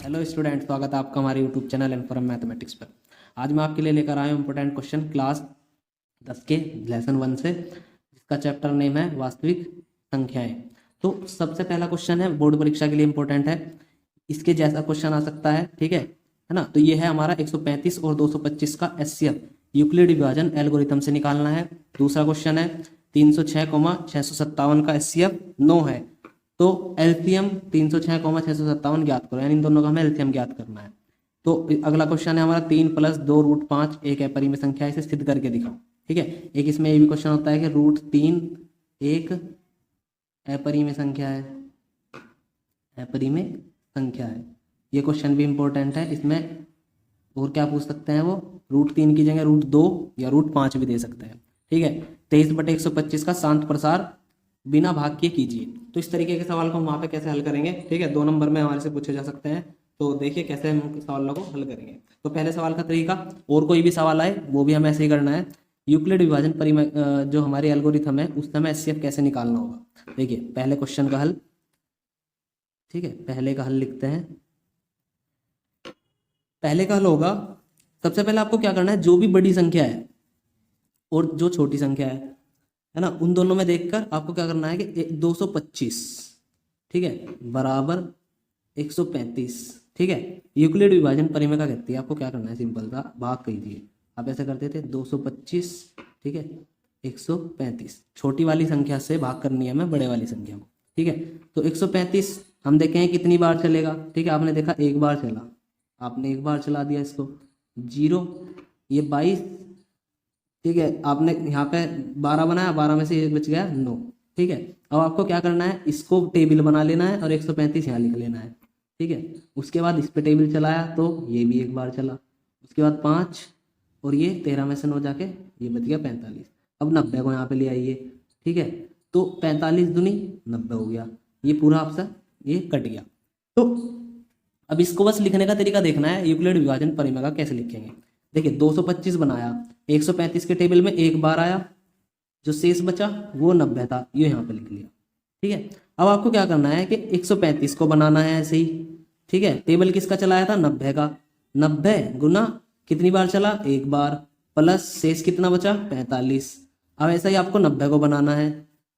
Hello student, स्वागत है आपका हमारे यूट्यूब चैनल इन्फॉर्म मैथमेटिक्स पर। आज मैं आपके लिए लेकर आया हूँ इंपॉर्टेंट क्वेश्चन क्लास 10 के लेसन 1 से, जिसका चैप्टर नेम है वास्तविक संख्याएं। तो सबसे पहला क्वेश्चन है, बोर्ड परीक्षा के लिए इंपॉर्टेंट है, इसके जैसा क्वेश्चन आ सकता है, ठीक है ना। तो ये है हमारा 135 और 225 का एचसीएफ यूक्लिड विभाजन एल्गोरिथम से निकालना है। दूसरा क्वेश्चन है 306,657 का एचसीएफ 9 है, तो एलसीएम 306,657 ज्ञात करो, यानी इन दोनों का हमें एलसीएम ज्ञात करना है। तो अगला क्वेश्चन है हमारा 3 + 2√5 एक अपरिमेय संख्या, इसे सिद्ध करके दिखाओ। ठीक है, एक इसमें ये भी क्वेश्चन होता है कि √3 एक अपरिमेय संख्या है, अपरिमेय संख्या है। ये क्वेश्चन भी इंपॉर्टेंट है। इसमें और क्या पूछ सकते हैं, वो √3 की जगह √2 या √5 भी दे सकते हैं। ठीक है, 23/125 का शांत प्रसार बिना भाग के कीजिए। तो इस तरीके के सवाल को हम वहाँ पे कैसे हल करेंगे, ठीक है, 2 नंबर में हमारे से पूछे जा सकते हैं। तो देखिए कैसे हम सवालों को हल करेंगे। तो पहले सवाल का तरीका, और कोई भी सवाल आए वो भी हमें ऐसे ही करना है। यूक्लिड विभाजन परिमेय जो हमारी एल्गोरिथम है, उस समय एचसीएफ कैसे निकालना होगा। देखिए पहले क्वेश्चन का हल, ठीक है, पहले का हल लिखते हैं। पहले का हल होगा, सबसे पहले आपको क्या करना है, जो भी बड़ी संख्या है और जो छोटी संख्या है ना, उन दोनों में देखकर आपको क्या करना है कि 225, ठीक है, बराबर 135, ठीक है, यूक्लिड विभाजन परिमेय का कहती है। आपको क्या करना है, सिंपल सा भाग कीजिए। आप ऐसे करते थे 225, ठीक है, 135, छोटी वाली संख्या से भाग करनी है हमें बड़े वाली संख्या को। ठीक है, तो 135 हम देखें कितनी बार चलेगा। ठीक है, आपने देखा एक बार चला, आपने एक बार चला दिया इसको 0, ये 22, ठीक है, आपने यहाँ पे 12 बनाया, 12 में से 1 बच गया 9। ठीक है, अब आपको क्या करना है, इसको टेबल बना लेना है और 135 यहाँ लिख लेना है। ठीक है, उसके बाद इस पे टेबल चलाया तो ये भी एक बार चला, उसके बाद 5 और ये 13 में से 9 जाके ये बच गया 45। अब 90 को यहाँ पे ले आइए। ठीक है, तो 45 दूनी 90 हो गया, ये पूरा आपसे ये कट गया। तो अब इसको बस लिखने का तरीका देखना है, यूक्लिड विभाजन परिमेय का कैसे लिखेंगे। देखिए 225 बनाया, 135 के टेबल में एक बार आया, जो शेष बचा वो 90 था, ये यहाँ पे लिख लिया। ठीक है, अब आपको क्या करना है कि 135 को बनाना है ऐसे ही। ठीक है, टेबल किसका चलाया था, 90 का, 90 गुना कितनी बार चला, एक बार, प्लस शेष कितना बचा 45। अब ऐसा ही आपको 90 को बनाना है।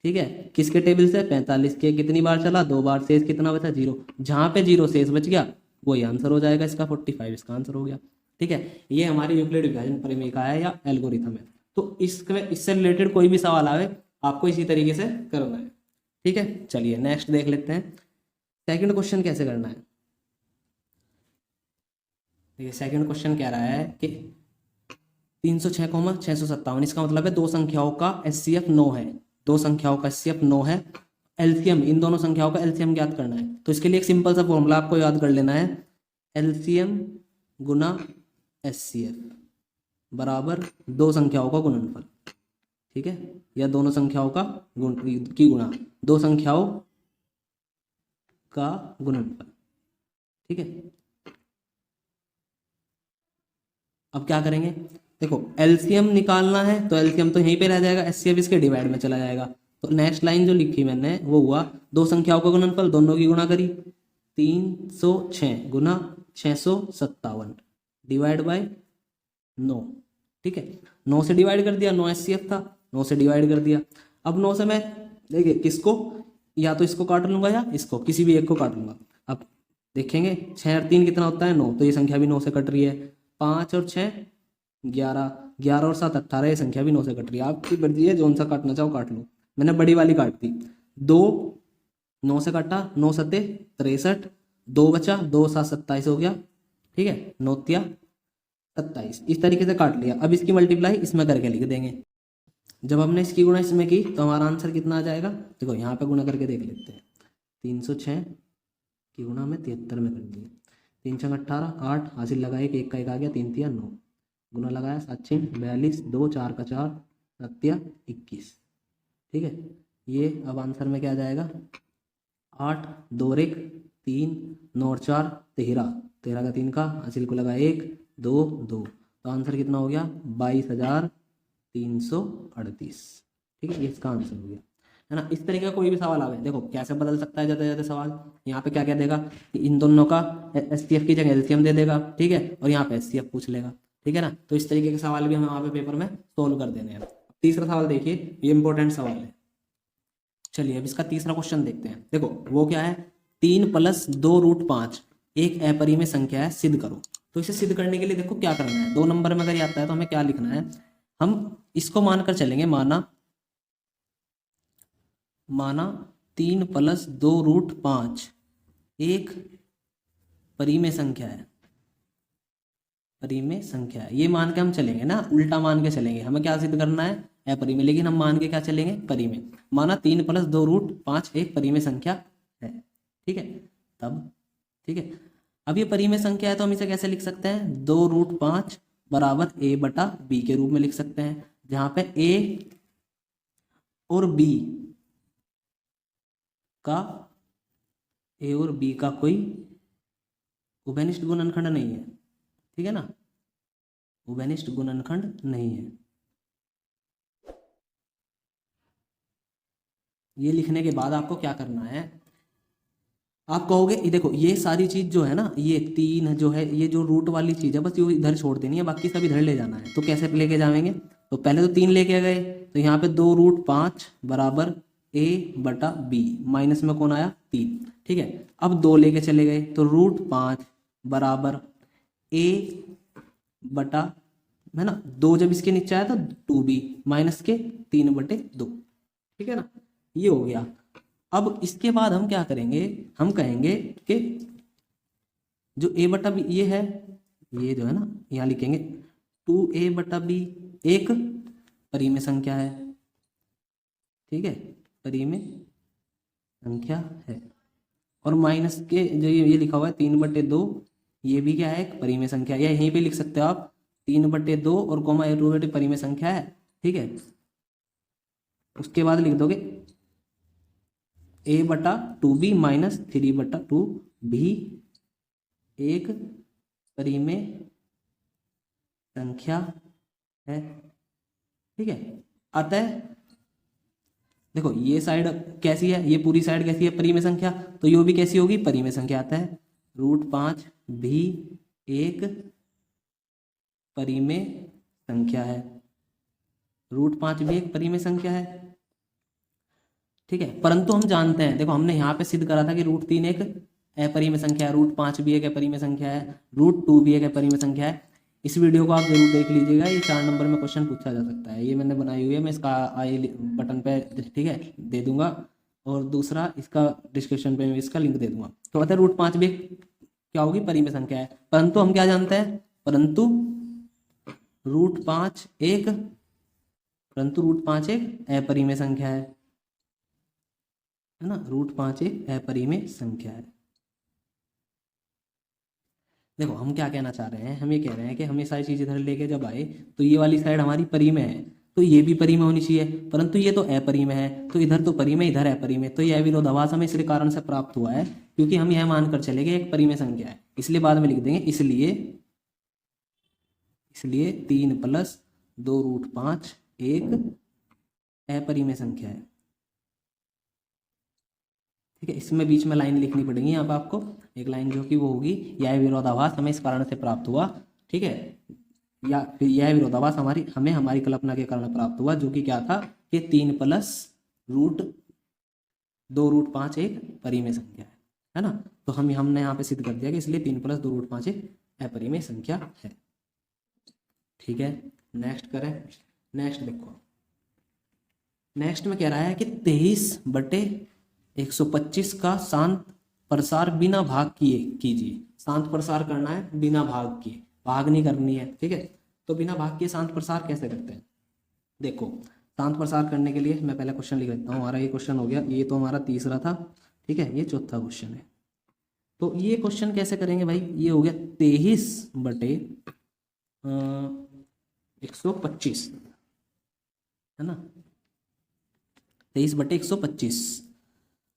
ठीक है, किसके टेबल से, 45 के, कितनी बार चला, 2 बार, शेष कितना बचा 0, जहाँ पे 0 शेष बच गया वही आंसर हो जाएगा इसका, 45 इसका आंसर हो गया। ठीक है, ये हमारी यूक्लिड विभाजन परिमेय का है या एल्गोरिथम है। तो इससे रिलेटेड कोई भी सवाल आवे आपको इसी तरीके से करना है। ठीक है, चलिए नेक्स्ट देख लेते हैं, सेकंड क्वेश्चन कैसे करना है। देखिए सेकंड क्वेश्चन कह रहा है कि 306,657, इसका मतलब है दो संख्याओं का एचसीएफ 9 है, दो संख्याओं का एचसीएफ 9 है, एलसीएम इन दोनों संख्याओं का एलसीएम ज्ञात करना है। तो इसके लिए एक सिंपल सा फॉर्मूला आपको याद कर लेना है, एलसीएम गुना एचसीएफ बराबर दो संख्याओं का गुणनफल। ठीक है, या दोनों संख्याओं का गुणा, दो संख्याओं का गुणनफल। ठीक है, अब क्या करेंगे, देखो एलसीएम निकालना है तो एलसीएम तो यहीं पे रह जाएगा, एचसीएफ इसके डिवाइड में चला जाएगा। तो नेक्स्ट लाइन जो लिखी मैंने वो हुआ, दो संख्याओं का गुणनफल, दोनों की गुणा करी, 306 गुना 657 डिवाइड बाय 9। ठीक है, 9 से डिवाइड कर दिया, 9 एचसीएफ था, 9 से डिवाइड कर दिया। अब 9 से मैं देखिए किसको, या तो इसको काट लूंगा या इसको, किसी भी एक को काट लूंगा। अब देखेंगे 6 और 3 कितना होता है 9, तो ये संख्या भी 9 से कट रही है। 5 और 6 11, 11 और 7 18, ये संख्या भी 9 से कट रही है। आपकी मर्जी है, जो सा काटना चाहो काट लो, मैंने बड़ी वाली काट दी। 2 9 से काटा, 9 सत्ते 63, 2 बचा, 2 7 27 हो गया। ठीक है, 9 तिया 27, इस तरीके से काट लिया। अब इसकी मल्टीप्लाई इसमें करके लिख देंगे। जब हमने इसकी गुणा इसमें की तो हमारा आंसर कितना आ जाएगा, देखो यहाँ पे गुणा करके देख लेते हैं। 306 की गुणा में 73 में कर दिया, 3 6 18, 8 हासिल लगाए, एक का एक आ गया, 3 तिया 9, गुना लगाया 7 6 42, 2 4 का 4, 7 तिया 21। ठीक है, ये अब आंसर में क्या आ जाएगा, 8 2 1 3, 9 और 4 13, 13 का 3 का हासिल को लगा 1 2 2, तो आंसर कितना हो गया 22,338। ठीक है, ये इसका आंसर हो गया। है ना। इस तरीके का कोई भी सवाल आवे, देखो कैसे बदल सकता है जाते जाते सवाल। यहाँ पे क्या क्या देगा कि इन दोनों का एचसीएफ की जगह एलसीएम दे देगा, ठीक है, और यहाँ पे एचसीएफ पूछ लेगा, ठीक है ना। तो इस तरीके के सवाल भी हमें वहाँ पे पेपर में सोल्व कर देने हैं। तीसरा सवाल देखिए, ये इंपॉर्टेंट सवाल है। चलिए अब इसका तीसरा क्वेश्चन देखते हैं। देखो वो क्या है, 3+2√5 एक अपरिमेय संख्या है, सिद्ध करो। तो इसे सिद्ध करने के लिए देखो क्या करना है, 2 नंबर में अगर ये आता है तो हमें क्या लिखना है, हम इसको मानकर चलेंगे, माना 3+2√5 एक परिमेय संख्या है, परिमेय संख्या है, ये मान के हम चलेंगे ना, उल्टा मान के चलेंगे। हमें क्या सिद्ध करना है, अपरिमेय, लेकिन हम मान के क्या चलेंगे, परिमेय। माना 3+2√5 एक परिमेय संख्या है, ठीक है। तब ठीक है, अब ये परिमेय संख्या है तो हम इसे कैसे लिख सकते हैं, 2√5 बराबर a/b के रूप में लिख सकते हैं, जहां पे a और b का कोई उभयनिष्ठ गुणनखंड नहीं है, ठीक है ना, उभयनिष्ठ गुणनखंड नहीं है। ये लिखने के बाद आपको क्या करना है, आप कहोगे ये देखो ये सारी चीज जो है ना, ये 3 जो है, ये जो रूट वाली चीज है बस ये इधर छोड़ देनी है, बाकी सब इधर ले जाना है। तो कैसे लेके जाएंगे, तो पहले तो 3 लेके गए, तो यहाँ पे 2√5 बराबर a/b, माइनस में कौन आया, 3, ठीक है। अब 2 लेके चले गए, तो √5 बराबर a/, है ना, 2 जब इसके नीचे आया तो 2b माइनस के 3/2, ठीक है ना, ये हो गया। अब इसके बाद हम क्या करेंगे, हम कहेंगे कि जो a/b ये है, ये जो है ना यहाँ लिखेंगे 2a/b एक परिमेय संख्या है, ठीक है, परिमेय संख्या है। और माइनस के जो ये लिखा हुआ है 3/2, ये भी क्या है, एक परिमेय संख्या, या यहीं पे लिख सकते हो आप 3/2 और कोमा a/2 परिमेय संख्या है, ठीक है। उसके बाद लिख दोगे a/2b माइनस 3/2 भी एक परिमेय संख्या है, ठीक है। अतः देखो ये साइड कैसी है, ये पूरी साइड कैसी है, परिमेय संख्या, तो ये भी कैसी होगी, परिमेय संख्या। आता है √5 भी एक परिमेय संख्या है, √5 भी एक परिमेय संख्या है, ठीक है। परंतु हम जानते हैं, देखो हमने यहाँ पे सिद्ध करा था कि √3 एक अपरिमेय संख्या है, √5 भी एक अपरिमेय संख्या है, √2 भी एक अपरिमेय संख्या है। इस वीडियो को आप जरूर देख लीजिएगा, ये 4 नंबर में क्वेश्चन पूछा जा सकता है। ये मैंने बनाई हुई है, मैं इसका आई बटन पे ठीक है दे दूंगा, और दूसरा इसका डिस्क्रिप्शन पे मैं इसका लिंक दे दूंगा। तो अतः √5 भी क्या होगी, परिमेय संख्या है। परंतु हम क्या जानते हैं, परंतु √5 एक अपरिमेय संख्या है ना, √5 एक अपरिमेय संख्या है। देखो हम क्या कहना चाह रहे हैं, हम ये कह रहे हैं कि हम ये सारी चीज इधर लेके जब आए तो ये वाली साइड हमारी परिमेय है, तो ये भी परिमेय होनी चाहिए, परंतु ये तो अपरिमेय है, तो इधर तो परिमेय इधर अपरिमेय, तो यह विरोधाभास हमें इसलिए कारण से प्राप्त हुआ है क्योंकि हम यह मानकर चले गए एक परिमेय संख्या है, इसलिए बाद में लिख देंगे इसलिए 3+2√5 एक अपरिमेय संख्या है, ठीक है। इसमें बीच में लाइन लिखनी पड़ेगी यहाँ पे आपको, एक लाइन जो कि वो होगी यह विरोधाभास हमें इस कारण से प्राप्त हुआ, ठीक है, या फिर यह विरोधाभास हमारी कल्पना के कारण प्राप्त हुआ, जो कि क्या था कि 3+2√5 एक परिमेय संख्या है ना। तो हमने यहाँ पे सिद्ध कर दिया कि इसलिए 3+2√5 एक अपरिमेय संख्या है, ठीक है। नेक्स्ट करें, नेक्स्ट देखो, नेक्स्ट में कह रहा है कि 23/125 का शांत प्रसार बिना भाग किए कीजिए। शांत प्रसार करना है बिना भाग किए, भाग नहीं करनी है, ठीक है। तो बिना भाग किए शांत प्रसार कैसे करते हैं, देखो शांत प्रसार करने के लिए मैं पहले क्वेश्चन लिख लेता हूँ। हमारा ये क्वेश्चन हो गया, ये तो हमारा तीसरा था, ठीक है, ये चौथा क्वेश्चन है। तो ये क्वेश्चन कैसे करेंगे भाई, ये हो गया 23/125 है ना, 23/125।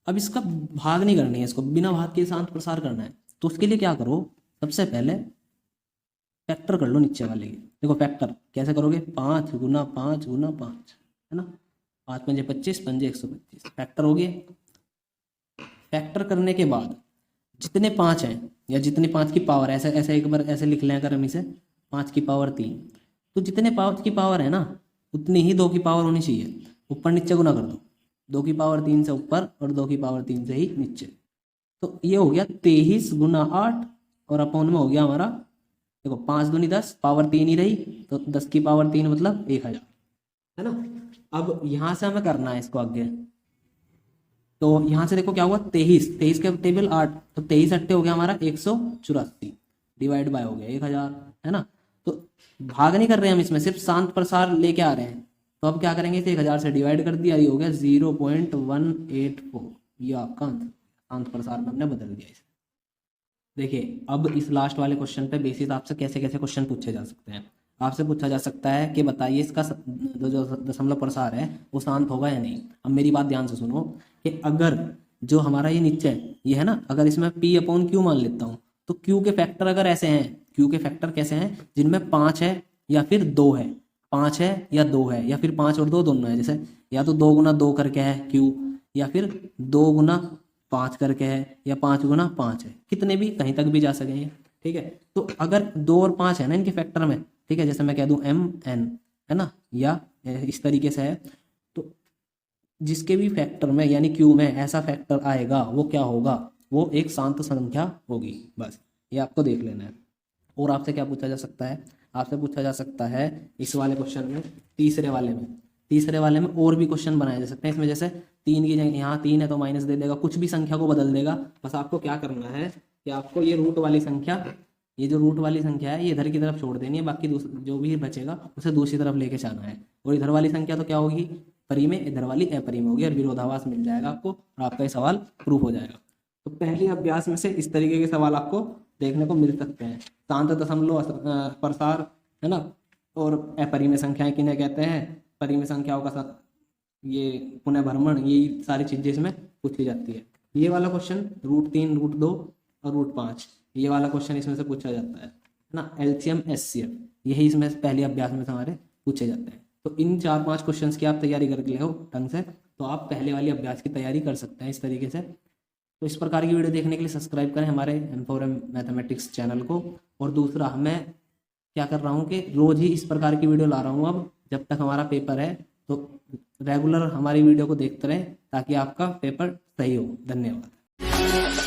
अब इसका भाग नहीं करनी है, इसको बिना भाग के शांत प्रसार करना है। तो उसके लिए क्या करो, सबसे पहले फैक्टर कर लो नीचे वाले के। देखो फैक्टर कैसे करोगे, 5 × 5 × 5 है ना, 5 पंजे 25, पंजे 125, फैक्टर हो गए। फैक्टर करने के बाद जितने 5 हैं या जितने 5 की पावर, ऐसे ऐसे एक बार ऐसे लिख लें अगर हम इसे 5 की पावर 3, तो जितने 5 की पावर है ना उतनी ही 2 की पावर होनी चाहिए। ऊपर नीचे गुना कर दो, 2 की पावर 3 से ऊपर और 2 की पावर 3 से ही नीचे। तो ये हो गया 23 गुना 8 और अपॉन में हो गया हमारा, देखो 5 दूनी 10, पावर 3 ही रही, तो 10 की पावर 3 मतलब 1000, है ना। अब यहाँ से हमें करना है इसको आगे, तो यहाँ से देखो क्या हुआ, 23 के टेबल 8, तो 23 अट्टे हो गया हमारा 184, डिवाइड बाय हो गया 1000, है ना। तो भाग नहीं कर रहे हम इसमें, सिर्फ शांत प्रसार लेके आ रहे हैं। तो अब क्या करेंगे, इसे 1000 से डिवाइड कर दिया, ये हो गया 0.184, ये आपका आंसर, शांत प्रसार में हमने बदल दिया इसे। देखिए अब इस लास्ट वाले क्वेश्चन पे बेसिस आपसे कैसे कैसे क्वेश्चन पूछे जा सकते हैं। आपसे पूछा जा सकता है कि बताइए इसका जो दशमलव प्रसार है वो शांत होगा या नहीं। अब मेरी बात ध्यान से सुनो कि अगर जो हमारा ये नीचे है ये है ना, अगर इसमें P/Q मान लेता हूँ, तो Q के फैक्टर अगर ऐसे हैं, Q के फैक्टर कैसे हैं, जिनमें 5 है या फिर 2 है, 5 है या 2 है, या फिर 5 और 2 दोनों है, जैसे या तो 2 गुना 2 करके है Q, या फिर 2 गुना 5 करके है, या 5 गुना 5 है, कितने भी कहीं तक भी जा सकेंगे, ठीक है। तो अगर 2 और 5 है ना इनके फैक्टर में, ठीक है, जैसे मैं कह दूं MN, है ना, या इस तरीके से है, तो जिसके भी फैक्टर में यानी Q में ऐसा फैक्टर आएगा वो क्या होगा, वो एक शांत संख्या होगी। बस ये आपको देख लेना है। और आपसे क्या पूछा जा सकता है, आपसे पूछा जा सकता है इस वाले क्वेश्चन में, तीसरे वाले में और भी क्वेश्चन बनाए जा सकते हैं इसमें, जैसे 3 की जगह यहाँ 3 है तो माइनस दे देगा, कुछ भी संख्या को बदल देगा। बस आपको क्या करना है कि आपको ये रूट वाली संख्या, ये जो रूट वाली संख्या है ये इधर की तरफ छोड़ देनी है, बाकी जो भी बचेगा उसे दूसरी तरफ लेके जाना है। और इधर वाली संख्या तो क्या होगी, परिमेय, इधर वाली अपरिमेय होगी, और विरोधाभास मिल जाएगा आपको और आपका ये सवाल प्रूफ हो जाएगा। तो पहले अभ्यास में से इस तरीके के सवाल आपको देखने को मिल सकते हैं। शांत दशमलव प्रसार, है ना, और अपरिमेय संख्याएं किन्हें कहते हैं, परिमेय संख्याओं का ये पुनः भ्रमण, ये सारी चीजें इसमें पूछी जाती है। ये वाला क्वेश्चन √3, √2 और √5, ये वाला क्वेश्चन इसमें से पूछा जाता है ना, LCM SCF, यही इसमें पहले अभ्यास में से हमारे पूछे जाते हैं। तो इन 4-5 क्वेश्चंस की आप तैयारी कर ले हो ढंग से, तो आप पहले वाली अभ्यास की तैयारी कर सकते हैं इस तरीके से। तो इस प्रकार की वीडियो देखने के लिए सब्सक्राइब करें हमारे M4M मैथमेटिक्स चैनल को। और दूसरा, मैं क्या कर रहा हूँ कि रोज ही इस प्रकार की वीडियो ला रहा हूँ अब, जब तक हमारा पेपर है, तो रेगुलर हमारी वीडियो को देखते रहें ताकि आपका पेपर सही हो। धन्यवाद।